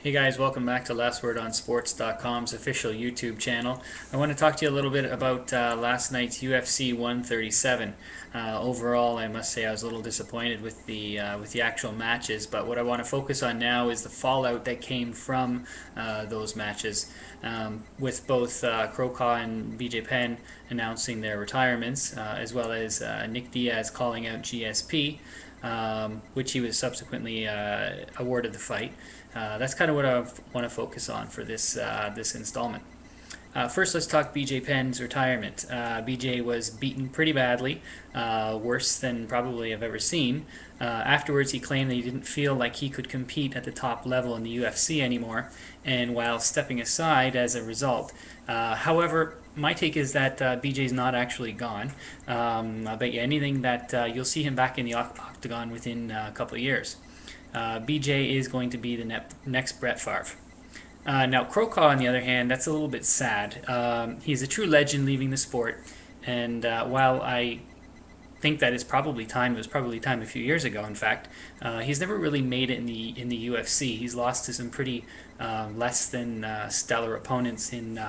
Hey guys, welcome back to LastWordOnSports.com's official YouTube channel. I want to talk to you a little bit about last night's UFC 137. Overall, I must say I was a little disappointed with the actual matches, but what I want to focus on now is the fallout that came from those matches, with both Crocaw and BJ Penn announcing their retirements, as well as Nick Diaz calling out GSP. Which he was subsequently awarded the fight. That's kind of what I want to focus on for this installment. First, let's talk BJ Penn's retirement. BJ was beaten pretty badly, worse than probably I've ever seen. Afterwards, he claimed that he didn't feel like he could compete at the top level in the UFC anymore, and while stepping aside as a result. However, my take is that BJ's not actually gone. I'll bet you anything that you'll see him back in the octagon within a couple of years. BJ is going to be the next Brett Favre. Now, Crocaw, on the other hand, that's a little bit sad. He's a true legend leaving the sport, and while I think that it's probably time, it was probably time a few years ago, in fact, he's never really made it in the UFC. He's lost to some pretty less than stellar opponents in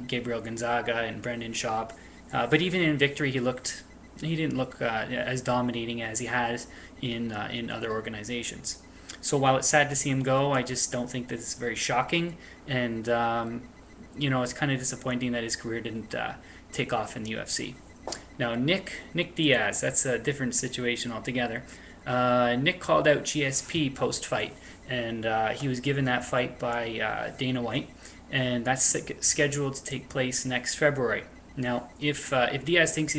Gabriel Gonzaga and Brendan Schaub. But even in victory, he didn't look as dominating as he has in other organizations. So while it's sad to see him go, I just don't think that it's very shocking, and it's kind of disappointing that his career didn't take off in the UFC. Now, Nick Diaz, that's a different situation altogether. Nick called out GSP post-fight, and he was given that fight by Dana White, and that's scheduled to take place next February. Now, if Diaz thinks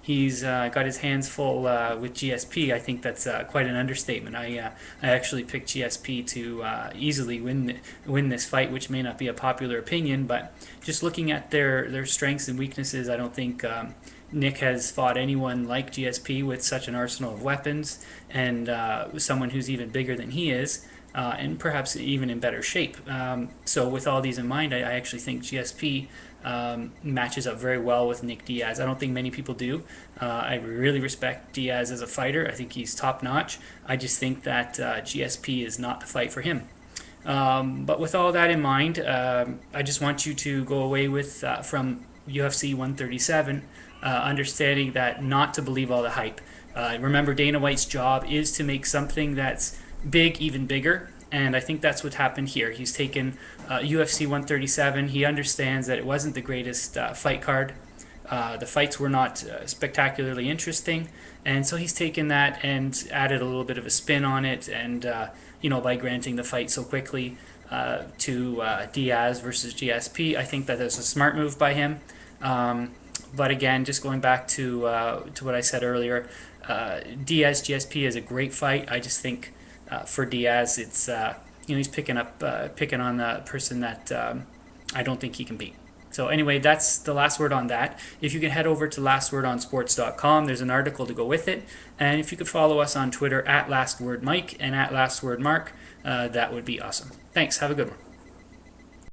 he's got his hands full with GSP, I think that's quite an understatement. I actually picked GSP to easily win this fight, which may not be a popular opinion, but just looking at their strengths and weaknesses, I don't think Nick has fought anyone like GSP with such an arsenal of weapons, and someone who's even bigger than he is, and perhaps even in better shape. So with all these in mind, I actually think GSP matches up very well with Nick Diaz. I don't think many people do. I really respect Diaz as a fighter. I think he's top-notch. I just think that GSP is not the fight for him. But with all that in mind, I just want you to go away with, from UFC 137, understanding that not to believe all the hype. Remember, Dana White's job is to make something that's big even bigger, and I think that's what happened here. He's taken UFC 137. He understands that it wasn't the greatest fight card. The fights were not spectacularly interesting, and so he's taken that and added a little bit of a spin on it, and by granting the fight so quickly to Diaz versus GSP, I think that was a smart move by him. But again, just going back to what I said earlier, Diaz GSP is a great fight. I just think for Diaz, it's he's picking on the person that I don't think he can beat. So anyway, that's the last word on that. If you can head over to lastwordonsports.com, there's an article to go with it, and if you could follow us on Twitter at LastWordMike and at LastWordMark, that would be awesome. Thanks. Have a good one.